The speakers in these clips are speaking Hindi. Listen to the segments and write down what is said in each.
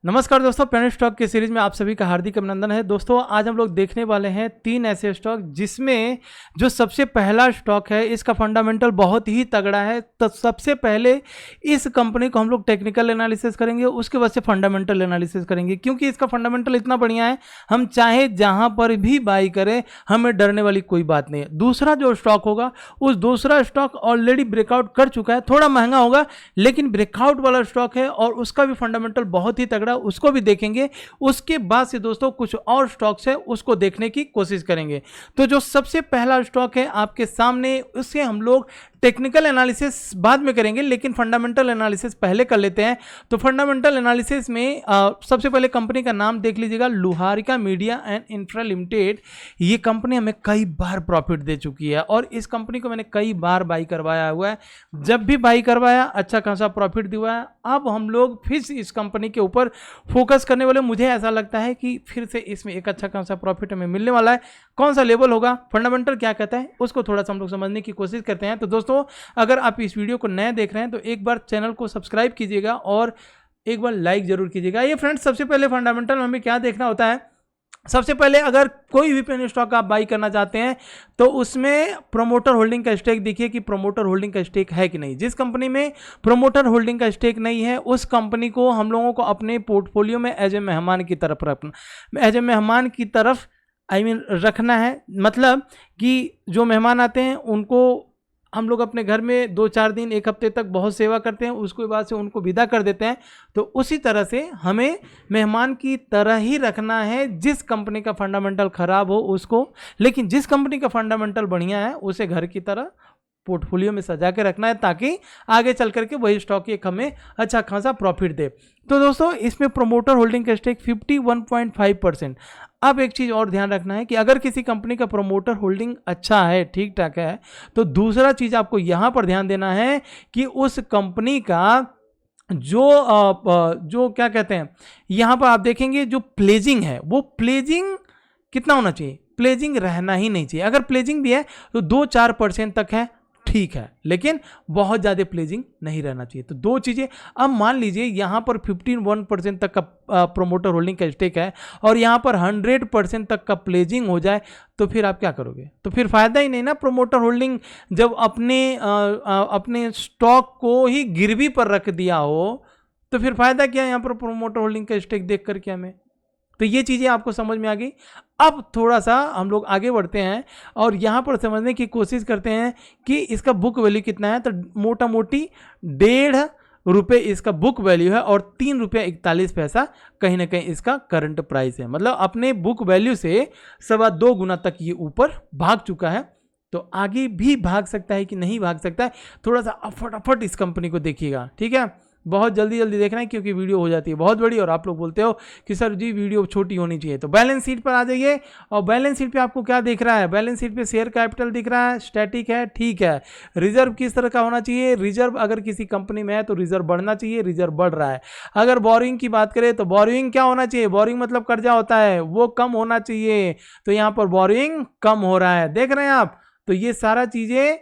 नमस्कार दोस्तों, पेनी स्टॉक की सीरीज में आप सभी का हार्दिक अभिनंदन है। दोस्तों आज हम लोग देखने वाले हैं 3 ऐसे स्टॉक जिसमें जो सबसे पहला स्टॉक है इसका फंडामेंटल बहुत ही तगड़ा है। तो सबसे पहले इस कंपनी को हम लोग टेक्निकल एनालिसिस करेंगे, उसके बाद से फंडामेंटल एनालिसिस करेंगे, क्योंकि इसका फंडामेंटल इतना बढ़िया है हम चाहे जहां पर भी बाई करें हमें डरने वाली कोई बात नहीं है। दूसरा जो स्टॉक होगा उस दूसरा स्टॉक ऑलरेडी ब्रेकआउट कर चुका है, थोड़ा महंगा होगा लेकिन ब्रेकआउट वाला स्टॉक है और उसका भी फंडामेंटल बहुत ही तगड़ा, उसको भी देखेंगे। उसके बाद से दोस्तों कुछ और स्टॉक्स है उसको देखने की कोशिश करेंगे। तो जो सबसे पहला स्टॉक है आपके सामने, उससे हम लोग टेक्निकल एनालिसिस बाद में करेंगे लेकिन फंडामेंटल एनालिसिस पहले कर लेते हैं। तो फंडामेंटल एनालिसिस में सबसे पहले कंपनी का नाम देख लीजिएगा, लुहारिका मीडिया एंड इंफ्रा लिमिटेड। ये कंपनी हमें कई बार प्रॉफिट दे चुकी है और इस कंपनी को मैंने कई बार बाई करवाया हुआ है। जब भी बाई करवाया अच्छा खासा प्रॉफिट दिया है। अब हम लोग फिर से इस कंपनी के ऊपर फोकस करने वाले। मुझे ऐसा लगता है कि फिर से इसमें एक अच्छा खासा प्रॉफिट हमें मिलने वाला है। कौन सा लेवल होगा, फंडामेंटल क्या कहता है, उसको थोड़ा सा हम लोग समझने की कोशिश करते हैं। तो दोस्तों अगर आप इस वीडियो को नए देख रहे हैं तो एक बार चैनल को सब्सक्राइब कीजिएगा और एक बार लाइक जरूर कीजिएगा। ये फ्रेंड्स सबसे पहले फंडामेंटल में हमें क्या देखना होता है, सबसे पहले अगर कोई भी पेनी स्टॉक आप बाई करना चाहते हैं तो उसमें प्रोमोटर होल्डिंग का स्टेक देखिए कि प्रोमोटर होल्डिंग का स्टेक है कि नहीं। जिस कंपनी में प्रोमोटर होल्डिंग का स्टेक नहीं है उस कंपनी को हम लोगों को अपने पोर्टफोलियो में एज ए मेहमान की तरफ रखना, एज ए मेहमान की तरफ रखना है। मतलब कि जो मेहमान आते हैं उनको हम लोग अपने घर में 2-4 दिन 1 हफ्ते तक बहुत सेवा करते हैं, उसके बाद से उनको विदा कर देते हैं। तो उसी तरह से हमें मेहमान की तरह ही रखना है। जिस कंपनी का फंडामेंटल खराब हो उसको, लेकिन जिस कंपनी का फंडामेंटल बढ़िया है उसे घर की तरह पोर्टफोलियो में सजा के रखना है ताकि आगे चल करके वही स्टॉक एक हमें अच्छा खासा प्रॉफिट दे। तो दोस्तों इसमें प्रोमोटर होल्डिंग का स्टेक 51.5%। अब एक चीज़ और ध्यान रखना है कि अगर किसी कंपनी का प्रोमोटर होल्डिंग अच्छा है, ठीक ठाक है, तो दूसरा चीज़ आपको यहाँ पर ध्यान देना है कि उस कंपनी का जो क्या कहते हैं, यहाँ पर आप देखेंगे जो प्लेजिंग है वो प्लेजिंग कितना होना चाहिए, प्लेजिंग रहना ही नहीं चाहिए। अगर प्लेजिंग भी है तो 2-4% तक है, ठीक है, लेकिन बहुत ज़्यादा प्लेजिंग नहीं रहना चाहिए। तो दो चीज़ें। अब मान लीजिए यहाँ पर 51% तक का प्रोमोटर होल्डिंग का स्टेक है और यहाँ पर 100% तक का प्लेजिंग हो जाए तो फिर आप क्या करोगे, तो फिर फ़ायदा ही नहीं ना। प्रोमोटर होल्डिंग जब अपने स्टॉक को ही गिरवी पर रख दिया हो तो फिर फ़ायदा क्या है यहाँ पर प्रोमोटर होल्डिंग का स्टेक देख करके हमें। तो ये चीज़ें आपको समझ में आ गई। अब थोड़ा सा हम लोग आगे बढ़ते हैं और यहाँ पर समझने की कोशिश करते हैं कि इसका बुक वैल्यू कितना है। तो मोटा मोटी 1.5 रुपये इसका बुक वैल्यू है और 3 रुपये 41 पैसा कहीं ना कहीं इसका करंट प्राइस है। मतलब अपने बुक वैल्यू से 2.25 गुना तक ये ऊपर भाग चुका है। तो आगे भी भाग सकता है कि नहीं भाग सकता है, थोड़ा सा फटाफट इस कंपनी को देखिएगा, ठीक है। बहुत जल्दी जल्दी देखना है क्योंकि वीडियो हो जाती है बहुत बड़ी और आप लोग बोलते हो कि सर जी वीडियो छोटी होनी चाहिए। तो बैलेंस शीट पर आ जाइए और बैलेंस शीट पे आपको क्या दिख रहा है, बैलेंस शीट पे शेयर कैपिटल दिख रहा है, स्टैटिक है, ठीक है। रिजर्व किस तरह का होना चाहिए, रिजर्व अगर किसी कंपनी में है तो रिजर्व बढ़ना चाहिए, रिजर्व बढ़ रहा है। अगर बोरिंग की बात करें तो बोरिंग क्या होना चाहिए, बोरिंग मतलब कर्जा होता है, वो कम होना चाहिए। तो यहाँ पर बोरिंग कम हो रहा है, देख रहे हैं आप। तो ये सारा चीज़ें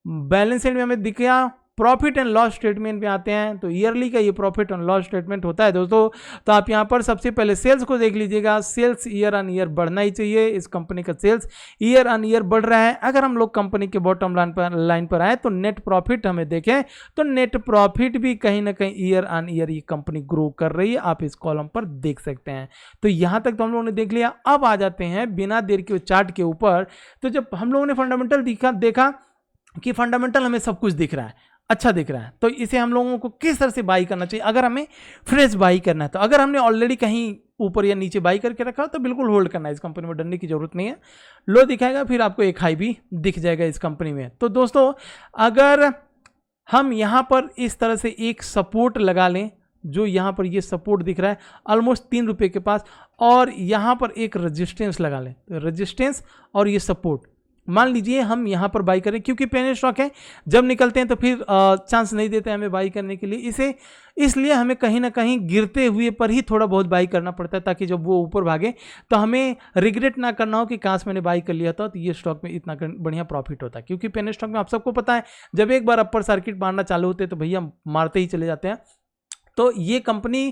बैलेंस शीट में हमें दिख गया। प्रॉफिट एंड लॉस स्टेटमेंट पे आते हैं तो ईयरली का ये प्रॉफिट एंड लॉस स्टेटमेंट होता है दोस्तों। तो आप यहाँ पर सबसे पहले सेल्स को देख लीजिएगा, सेल्स ईयर ऑन ईयर बढ़ना ही चाहिए। इस कंपनी का सेल्स ईयर ऑन ईयर बढ़ रहा है। अगर हम लोग कंपनी के बॉटम लाइन पर आए तो नेट प्रॉफिट हमें देखें तो नेट प्रॉफिट भी कहीं ना कहीं ईयर ऑन ईयर ये कंपनी ग्रो कर रही है, आप इस कॉलम पर देख सकते हैं। तो यहाँ तक तो हम लोगों ने देख लिया। अब आ जाते हैं बिना देर के चार्ट के ऊपर। तो जब हम लोगों ने फंडामेंटल देखा कि फंडामेंटल हमें सब कुछ दिख रहा है, अच्छा दिख रहा है, तो इसे हम लोगों को किस तरह से बाई करना चाहिए। अगर हमें फ्रेश बाई करना है तो अगर हमने ऑलरेडी कहीं ऊपर या नीचे बाई करके रखा तो बिल्कुल होल्ड करना है, इस कंपनी में डरने की जरूरत नहीं है। लो दिखाएगा फिर आपको एक हाई भी दिख जाएगा इस कंपनी में। तो दोस्तों अगर हम यहाँ पर इस तरह से एक सपोर्ट लगा लें, जो यहाँ पर ये सपोर्ट दिख रहा है ऑलमोस्ट 3 रुपये के पास, और यहाँ पर एक रेजिस्टेंस लगा लें, तो रेजिस्टेंस और ये सपोर्ट मान लीजिए हम यहाँ पर बाई करें, क्योंकि पेनी स्टॉक है जब निकलते हैं तो फिर चांस नहीं देते हमें बाई करने के लिए। इसलिए हमें कहीं ना कहीं गिरते हुए पर ही थोड़ा बहुत बाई करना पड़ता है ताकि जब वो ऊपर भागे तो हमें रिग्रेट ना करना हो कि काश मैंने बाई कर लिया था तो ये स्टॉक में इतना बढ़िया प्रॉफिट होता है। क्योंकि पेनी स्टॉक में आप सबको पता है जब एक बार अपर सर्किट मारना चालू होते हैं तो भैया मारते ही चले जाते हैं। तो ये कंपनी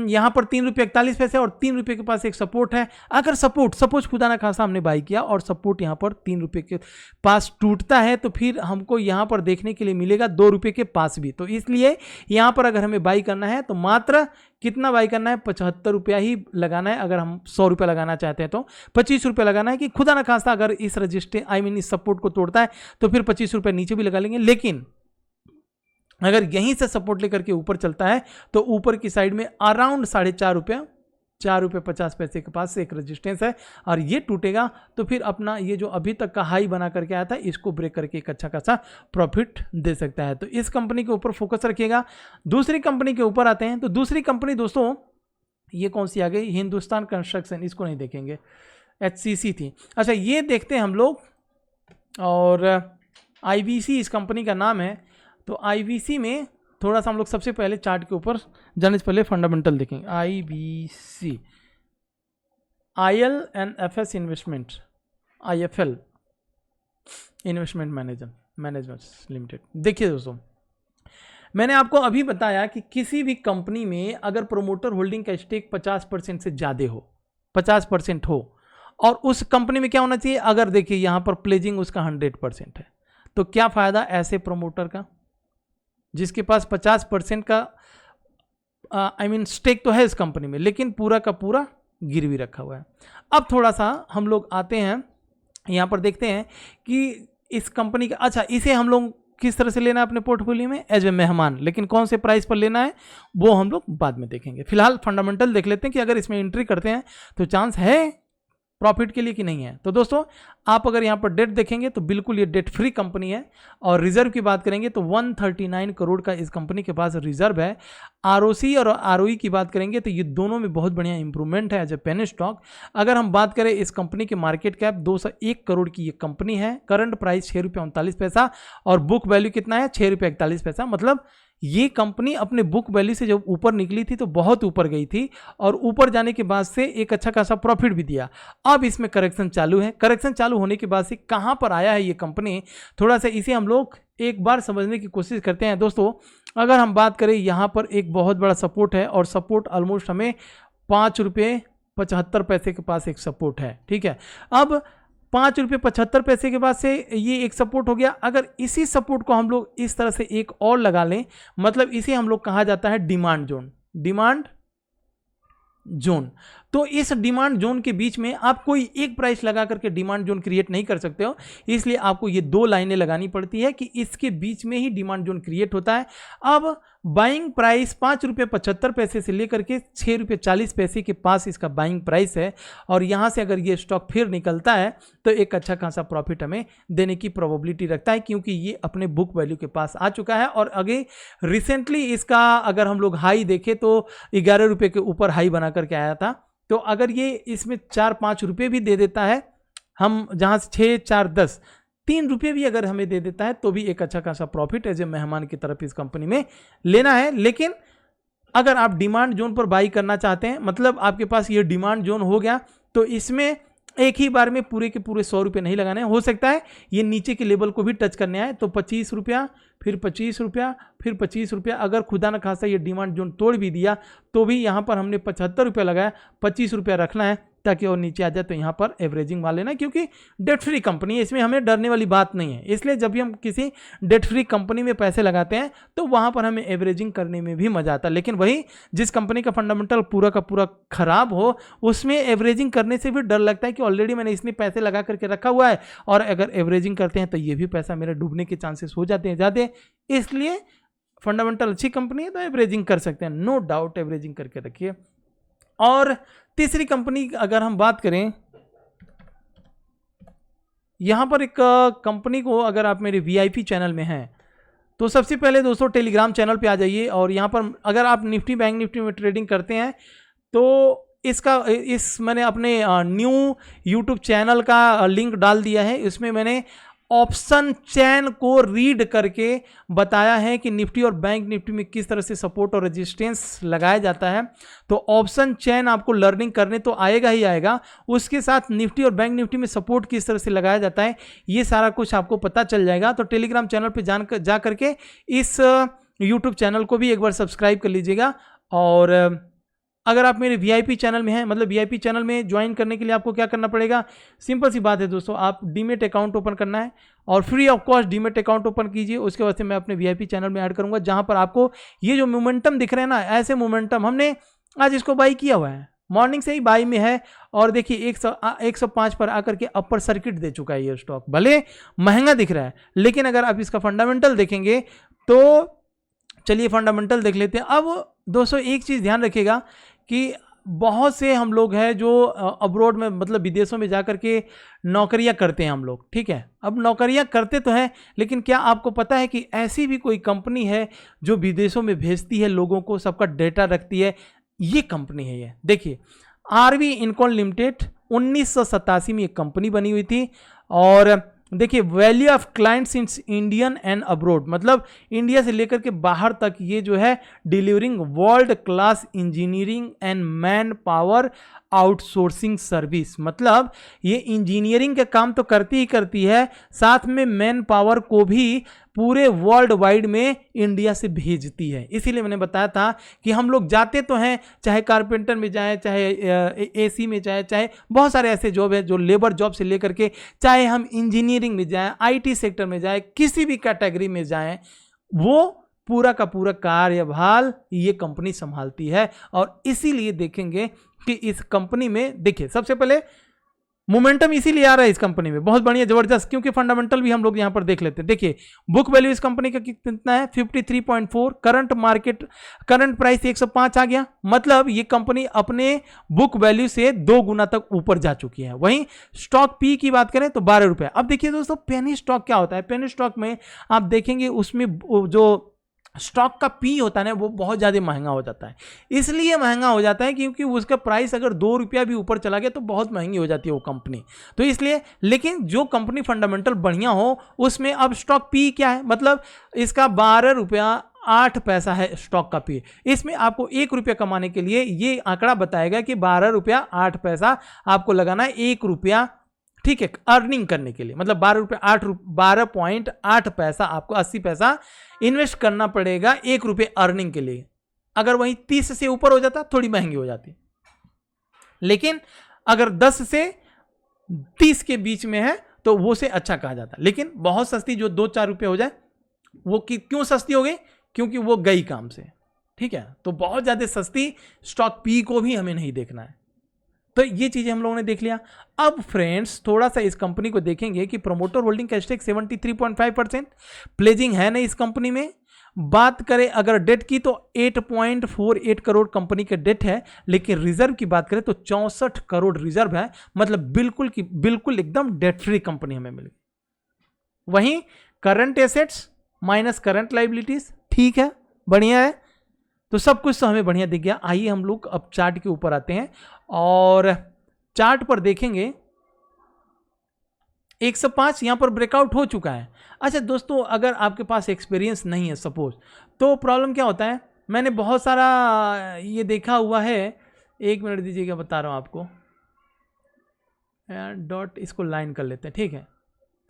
यहाँ पर 3 रुपये 41 पैसे और 3 रुपये के पास एक सपोर्ट है। अगर सपोज खुदा ना खासा हमने बाई किया और सपोर्ट यहाँ पर 3 रुपये के पास टूटता है तो फिर हमको यहाँ पर देखने के लिए मिलेगा 2 रुपये के पास भी। तो इसलिए यहाँ पर अगर हमें बाई करना है तो मात्र कितना बाई करना है, 75 रुपया ही लगाना है। अगर हम 100 रुपया लगाना चाहते हैं तो 25 रुपये लगाना है कि खुदा ना खासा अगर इस रजिस्टर इस सपोर्ट को तोड़ता है तो फिर 25 रुपये नीचे भी लगा लेंगे। लेकिन अगर यहीं से सपोर्ट लेकर के ऊपर चलता है तो ऊपर की साइड में अराउंड 4.5 रुपया 4 रुपये 50 पैसे के पास से एक रेजिस्टेंस है और ये टूटेगा तो फिर अपना ये जो अभी तक का हाई बना करके आया था इसको ब्रेक करके एक अच्छा खासा प्रॉफिट दे सकता है। तो इस कंपनी के ऊपर फोकस रखिएगा। दूसरी कंपनी के ऊपर आते हैं तो दूसरी कंपनी दोस्तों ये कौन सी आ गई, हिंदुस्तान कंस्ट्रक्शन। इसको नहीं देखेंगे, HCC थी। अच्छा ये देखते हैं हम लोग और IBC इस कंपनी का नाम है। तो IBC में थोड़ा सा हम लोग सबसे पहले चार्ट के ऊपर जाने से पहले फंडामेंटल देखेंगे। IBC ILNFS investment, IFL investment management limited. देखिए दोस्तों मैंने आपको अभी बताया कि किसी भी कंपनी में अगर प्रोमोटर होल्डिंग का स्टेक 50% से ज़्यादा हो, 50% हो और उस कंपनी में क्या होना चाहिए, अगर देखिए यहाँ पर प्लेजिंग उसका 100% है तो क्या फ़ायदा ऐसे प्रोमोटर का जिसके पास 50% का स्टेक तो है इस कंपनी में लेकिन पूरा का पूरा गिरवी रखा हुआ है। अब थोड़ा सा हम लोग आते हैं यहाँ पर देखते हैं कि इस कंपनी का, अच्छा इसे हम लोग किस तरह से लेना है अपने पोर्टफोलियो में, एज ए मेहमान, लेकिन कौन से प्राइस पर लेना है वो हम लोग बाद में देखेंगे। फिलहाल फंडामेंटल देख लेते हैं कि अगर इसमें एंट्री करते हैं तो चांस है प्रॉफिट के लिए कि नहीं है। तो दोस्तों आप अगर यहाँ पर डेट देखेंगे तो बिल्कुल ये डेट फ्री कंपनी है और रिजर्व की बात करेंगे तो 139 करोड़ का इस कंपनी के पास रिजर्व है। ROC और ROE की बात करेंगे तो ये दोनों में बहुत बढ़िया इंप्रूवमेंट है एज ए पेनी स्टॉक। अगर हम बात करें इस कंपनी के मार्केट कैप 201 करोड़ की ये कंपनी है, करंट प्राइस 6 रुपये 39 पैसा और बुक वैल्यू कितना है 6 रुपये 41 पैसा। मतलब ये कंपनी अपने बुक वैल्यू से जब ऊपर निकली थी तो बहुत ऊपर गई थी और ऊपर जाने के बाद से एक अच्छा खासा प्रॉफिट भी दिया। अब इसमें करेक्शन चालू है। करेक्शन चालू होने के बाद से कहाँ पर आया है ये कंपनी, थोड़ा सा इसे हम लोग एक बार समझने की कोशिश करते हैं। दोस्तों अगर हम बात करें यहाँ पर एक बहुत बड़ा सपोर्ट है और सपोर्ट ऑलमोस्ट हमें 5 रुपये 75 पैसे के पास एक सपोर्ट है, ठीक है। अब 5 रुपये 75 पैसे के बाद से ये एक सपोर्ट हो गया। अगर इसी सपोर्ट को हम लोग इस तरह से एक और लगा लें, मतलब इसे हम लोग कहा जाता है डिमांड जोन, डिमांड जोन। तो इस डिमांड जोन के बीच में आप कोई एक प्राइस लगा करके डिमांड जोन क्रिएट नहीं कर सकते हो, इसलिए आपको ये 2 लाइनें लगानी पड़ती है कि इसके बीच में ही डिमांड जोन क्रिएट होता है। अब बाइंग प्राइस 5 रुपये 75 पैसे से लेकर के 6 रुपये 40 पैसे के पास इसका बाइंग प्राइस है और यहाँ से अगर ये स्टॉक फिर निकलता है तो एक अच्छा खासा प्रॉफिट हमें देने की प्रोबेबिलिटी रखता है क्योंकि ये अपने बुक वैल्यू के पास आ चुका है। और आगे रिसेंटली इसका अगर हम लोग हाई देखें तो 11 रुपये के ऊपर हाई बना करके आया था। तो अगर ये इसमें 4-5 रुपये भी दे देता है, हम जहाँ से 6, 4, 10, 3 रुपये भी अगर हमें दे देता है तो भी एक अच्छा खासा प्रॉफिट एज ए मेहमान की तरफ इस कंपनी में लेना है। लेकिन अगर आप डिमांड जोन पर बाई करना चाहते हैं, मतलब आपके पास ये डिमांड जोन हो गया तो इसमें एक ही बार में पूरे के पूरे 100 रुपये नहीं लगाने, हो सकता है ये नीचे के लेवल को भी टच करने आए तो 25 रुपया, फिर 25 रुपया, फिर 25 रुपया। अगर खुदा न खासा ये डिमांड जोन तोड़ भी दिया तो भी यहाँ पर हमने 75 रुपया लगाया, 25 रुपया रखना है ताकि और नीचे आ जाए तो यहाँ पर एवरेजिंग वाले ना, क्योंकि डेट फ्री कंपनी है, इसमें हमें डरने वाली बात नहीं है। इसलिए जब भी हम किसी डेट फ्री कंपनी में पैसे लगाते हैं तो वहाँ पर हमें एवरेजिंग करने में भी मजा आता है। लेकिन वही जिस कंपनी का फंडामेंटल पूरा का पूरा खराब हो उसमें एवरेजिंग करने से भी डर लगता है कि ऑलरेडी मैंने इसमें पैसे लगा करके रखा हुआ है और अगर एवरेजिंग करते हैं तो ये भी पैसा मेरे डूबने के चांसेस हो जाते हैं ज़्यादा। इसलिए फंडामेंटल अच्छी कंपनी है तो एवरेजिंग कर सकते हैं, नो डाउट एवरेजिंग करके रखिए। और तीसरी कंपनी अगर हम बात करें, यहां पर एक कंपनी को अगर आप मेरे VIP चैनल में हैं तो सबसे पहले दोस्तों टेलीग्राम चैनल पे आ जाइए और यहां पर अगर आप निफ्टी बैंक निफ्टी में ट्रेडिंग करते हैं तो मैंने अपने न्यू यूट्यूब चैनल का लिंक डाल दिया है। इसमें मैंने ऑप्शन चेन को रीड करके बताया है कि निफ्टी और बैंक निफ्टी में किस तरह से सपोर्ट और रेजिस्टेंस लगाया जाता है। तो ऑप्शन चेन आपको लर्निंग करने तो आएगा ही आएगा, उसके साथ निफ्टी और बैंक निफ्टी में सपोर्ट किस तरह से लगाया जाता है ये सारा कुछ आपको पता चल जाएगा। तो टेलीग्राम चैनल पे जा करके इस यूट्यूब चैनल को भी एक बार सब्सक्राइब कर लीजिएगा। और अगर आप मेरे वीआईपी चैनल में हैं, मतलब वीआईपी चैनल में ज्वाइन करने के लिए आपको क्या करना पड़ेगा, सिंपल सी बात है दोस्तों, आप डीमेट अकाउंट ओपन करना है और free of cost demat account open कीजिए। उसके बाद से मैं अपने वीआईपी चैनल में ऐड करूंगा, जहां पर आपको ये जो मोमेंटम दिख रहे हैं ना, ऐसे मोमेंटम हमने आज इसको बाई किया हुआ है, मॉर्निंग से ही बाई में है। और देखिए 105 पर आकर के अपर सर्किट दे चुका है ये स्टॉक। भले महंगा दिख रहा है, लेकिन अगर आप इसका फंडामेंटल देखेंगे तो चलिए फंडामेंटल देख लेते हैं। अब दोस्तों एक चीज़ ध्यान रखिएगा कि बहुत से हम लोग हैं जो अब्रॉड में, मतलब विदेशों में जाकर के नौकरियां करते हैं हम लोग, ठीक है। अब नौकरियां करते तो हैं, लेकिन क्या आपको पता है कि ऐसी भी कोई कंपनी है जो विदेशों में भेजती है लोगों को, सबका डेटा रखती है? ये कंपनी है। ये देखिए आरवी इनकॉन लिमिटेड 1987 में एक कंपनी बनी हुई थी। और देखिए value of clients in Indian and abroad, मतलब इंडिया से लेकर के बाहर तक ये जो है delivering world class engineering and man power outsourcing service, मतलब ये इंजीनियरिंग का काम तो करती ही करती है, साथ में मैन पावर को भी पूरे वर्ल्ड वाइड में इंडिया से भेजती है। इसीलिए मैंने बताया था कि हम लोग जाते तो हैं, चाहे कारपेंटर में जाएं, चाहे एसी में जाएं, चाहे बहुत सारे ऐसे जॉब है जो लेबर जॉब से लेकर के, चाहे हम इंजीनियरिंग में जाएं, आईटी सेक्टर में जाएं, किसी भी कैटेगरी में जाएं, वो पूरा का पूरा कार्यभार ये कंपनी संभालती है। और इसीलिए देखेंगे कि इस कंपनी में देखिए सबसे पहले मोमेंटम इसीलिए आ रहा है इस कंपनी में बहुत बढ़िया जबरदस्त, क्योंकि फंडामेंटल भी हम लोग यहां पर देख लेते हैं। देखिए बुक वैल्यू इस कंपनी का कितना है, 53.4, करंट प्राइस 105 आ गया, मतलब ये कंपनी अपने बुक वैल्यू से 2 गुना तक ऊपर जा चुकी है। वहीं स्टॉक पी की बात करें तो 12 रुपए। अब देखिए दोस्तों पेनी स्टॉक क्या होता है, पेनी स्टॉक में आप देखेंगे उसमें जो स्टॉक का पी होता है ना वो बहुत ज़्यादा महंगा हो जाता है। इसलिए महंगा हो जाता है क्योंकि उसका प्राइस अगर 2 रुपया भी ऊपर चला गया तो बहुत महंगी हो जाती है वो कंपनी, तो इसलिए। लेकिन जो कंपनी फंडामेंटल बढ़िया हो उसमें अब स्टॉक पी क्या है, मतलब इसका 12 रुपया 8 पैसा है स्टॉक का पी। इसमें आपको 1 रुपया कमाने के लिए ये आंकड़ा बताएगा कि 12 रुपया 8 पैसा आपको लगाना है 1 रुपया, ठीक है, अर्निंग करने के लिए, मतलब 12.8 पैसा आपको 80 पैसा इन्वेस्ट करना पड़ेगा 1 रुपये अर्निंग के लिए। अगर वहीं 30 से ऊपर हो जाता थोड़ी महंगी हो जाती, लेकिन अगर 10 से 30 के बीच में है तो वो से अच्छा कहा जाता। लेकिन बहुत सस्ती जो 2-4 रुपये हो जाए वो क्यों सस्ती हो गई, क्योंकि वो गई काम से, ठीक है। तो बहुत ज़्यादा सस्ती स्टॉक पी को भी हमें नहीं देखना है। तो ये चीजें हम लोगों ने देख लिया। अब फ्रेंड्स थोड़ा सा इस कंपनी को देखेंगे कि प्रमोटर होल्डिंग का स्टेक 73.5%, प्लेजिंग है नहीं इस कंपनी में। बात करें अगर डेट की तो 8.48 करोड़ कंपनी का डेट है, लेकिन रिजर्व की बात करें तो 64 करोड़ रिजर्व है, मतलब बिल्कुल एकदम डेट फ्री कंपनी हमें मिल गई। वहीं current assets minus current liabilities, ठीक है, बढ़िया है, तो सब कुछ तो हमें बढ़िया दिख गया। आइए हम लोग अब चार्ट के ऊपर आते हैं और चार्ट पर देखेंगे 105 यहां पर ब्रेकआउट हो चुका है। अच्छा दोस्तों अगर आपके पास एक्सपीरियंस नहीं है सपोज, तो प्रॉब्लम क्या होता है, मैंने बहुत सारा ये देखा हुआ है, 1 मिनट दीजिएगा बता रहा हूं आपको, डॉट इसको लाइन कर लेते हैं, ठीक है।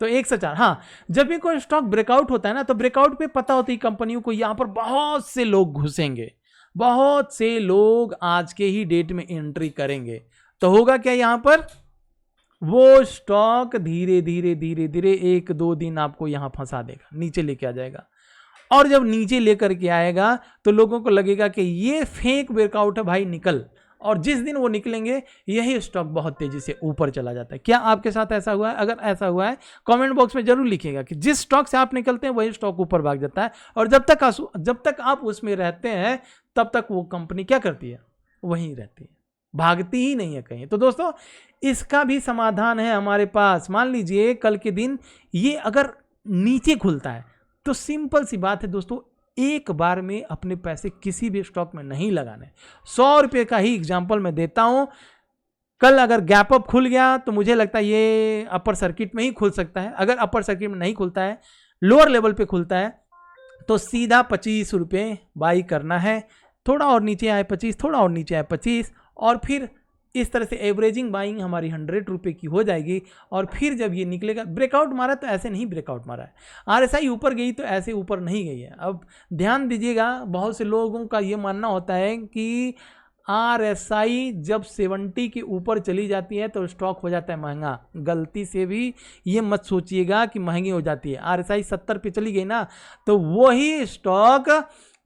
तो 104, हाँ, जब भी कोई स्टॉक ब्रेकआउट होता है ना तो ब्रेकआउट पे पता होती है कंपनियों को यहां पर बहुत से लोग घुसेंगे, बहुत से लोग आज के ही डेट में एंट्री करेंगे, तो होगा क्या यहां पर, वो स्टॉक धीरे धीरे 1-2 दिन आपको यहां फंसा देगा, नीचे लेके आ जाएगा। और जब नीचे लेकर के आएगा तो लोगों को लगेगा कि ये फेक ब्रेकआउट है भाई, निकल, और जिस दिन वो निकलेंगे यही स्टॉक बहुत तेजी से ऊपर चला जाता है। क्या आपके साथ ऐसा हुआ है? अगर ऐसा हुआ है कमेंट बॉक्स में जरूर लिखिएगा कि जिस स्टॉक से आप निकलते हैं वही स्टॉक ऊपर भाग जाता है, और जब तक आप उसमें रहते हैं तब तक वो कंपनी क्या करती है, वहीं रहती है, भागती ही नहीं है कहीं। तो दोस्तों इसका भी समाधान है हमारे पास। मान लीजिए कल के दिन ये अगर नीचे खुलता है तो सिंपल सी बात है दोस्तों, एक बार में अपने पैसे किसी भी स्टॉक में नहीं लगाने। 100 रुपये का ही एग्जांपल मैं देता हूं, कल अगर गैप अप खुल गया तो मुझे लगता है ये अपर सर्किट में ही खुल सकता है। अगर अपर सर्किट में नहीं खुलता है, लोअर लेवल पे खुलता है, तो सीधा 25 रुपये बाई करना है। थोड़ा और नीचे आए 25, थोड़ा और नीचे आए 25, और फिर इस तरह से एवरेजिंग बाइंग हमारी 100 रुपये की हो जाएगी। और फिर जब ये निकलेगा, ब्रेकआउट मारा तो ऐसे नहीं ब्रेकआउट मारा है, RSI ऊपर गई तो ऐसे ऊपर नहीं गई है। अब ध्यान दीजिएगा, बहुत से लोगों का ये मानना होता है कि RSI जब 70 के ऊपर चली जाती है तो स्टॉक हो जाता है महंगा। गलती से भी ये मत सोचिएगा कि महंगी हो जाती है। RSI 70 पे चली गई ना तो वही स्टॉक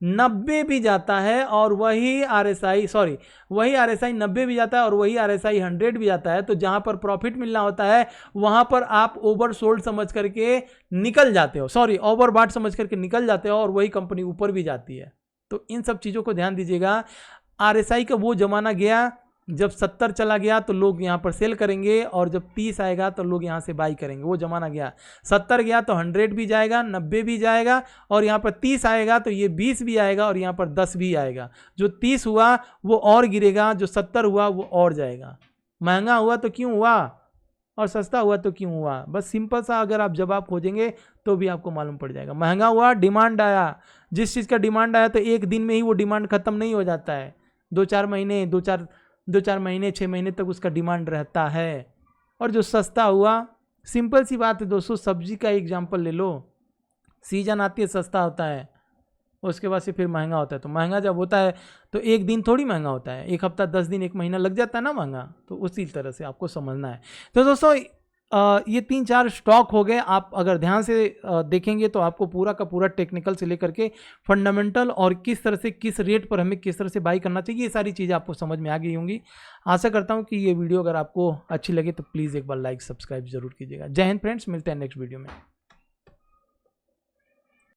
90 भी जाता है और वही RSI 90 भी जाता है और वही RSI 100 भी जाता है। तो जहां पर प्रॉफिट मिलना होता है वहां पर आप ओवरसोल्ड समझ करके निकल जाते हो, ओवरबॉट समझ करके निकल जाते हो और वही कंपनी ऊपर भी जाती है। तो इन सब चीज़ों को ध्यान दीजिएगा। RSI का वो जमाना गया जब 70 चला गया तो लोग यहाँ पर सेल करेंगे और जब 30 आएगा तो लोग यहाँ से बाई करेंगे, वो जमाना गया। 70 गया तो 100 भी जाएगा, 90 भी जाएगा और यहाँ पर 30 आएगा तो ये 20 भी आएगा और यहाँ पर 10 भी आएगा। जो 30 हुआ वो और गिरेगा, जो 70 हुआ वो और जाएगा। महंगा हुआ तो क्यों हुआ और सस्ता हुआ तो क्यों हुआ, बस सिंपल सा अगर आप जवाब खोजेंगे तो भी आपको मालूम पड़ जाएगा। महंगा हुआ, डिमांड आया, जिस चीज़ का डिमांड आया तो एक दिन में ही वो डिमांड खत्म नहीं हो जाता है, 2-4 महीने 6 महीने तक उसका डिमांड रहता है। और जो सस्ता हुआ, सिंपल सी बात है दोस्तों, सब्जी का एग्जांपल ले लो, सीजन आती है सस्ता होता है, उसके बाद से फिर महंगा होता है। तो महंगा जब होता है तो एक दिन थोड़ी महंगा होता है, एक हफ्ता 10 दिन 1 महीना लग जाता है ना महंगा। तो उसी तरह से आपको समझना है। तो दोस्तों ये 3-4 स्टॉक हो गए। आप अगर ध्यान से देखेंगे तो आपको पूरा का पूरा टेक्निकल से लेकर के फंडामेंटल और किस तरह से किस रेट पर हमें किस तरह से बाई करना चाहिए, ये सारी चीज़ें आपको समझ में आ गई होंगी। आशा करता हूँ कि ये वीडियो अगर आपको अच्छी लगे तो प्लीज़ एक बार लाइक सब्सक्राइब जरूर कीजिएगा। जय हिंद फ्रेंड्स, मिलते हैं नेक्स्ट वीडियो में।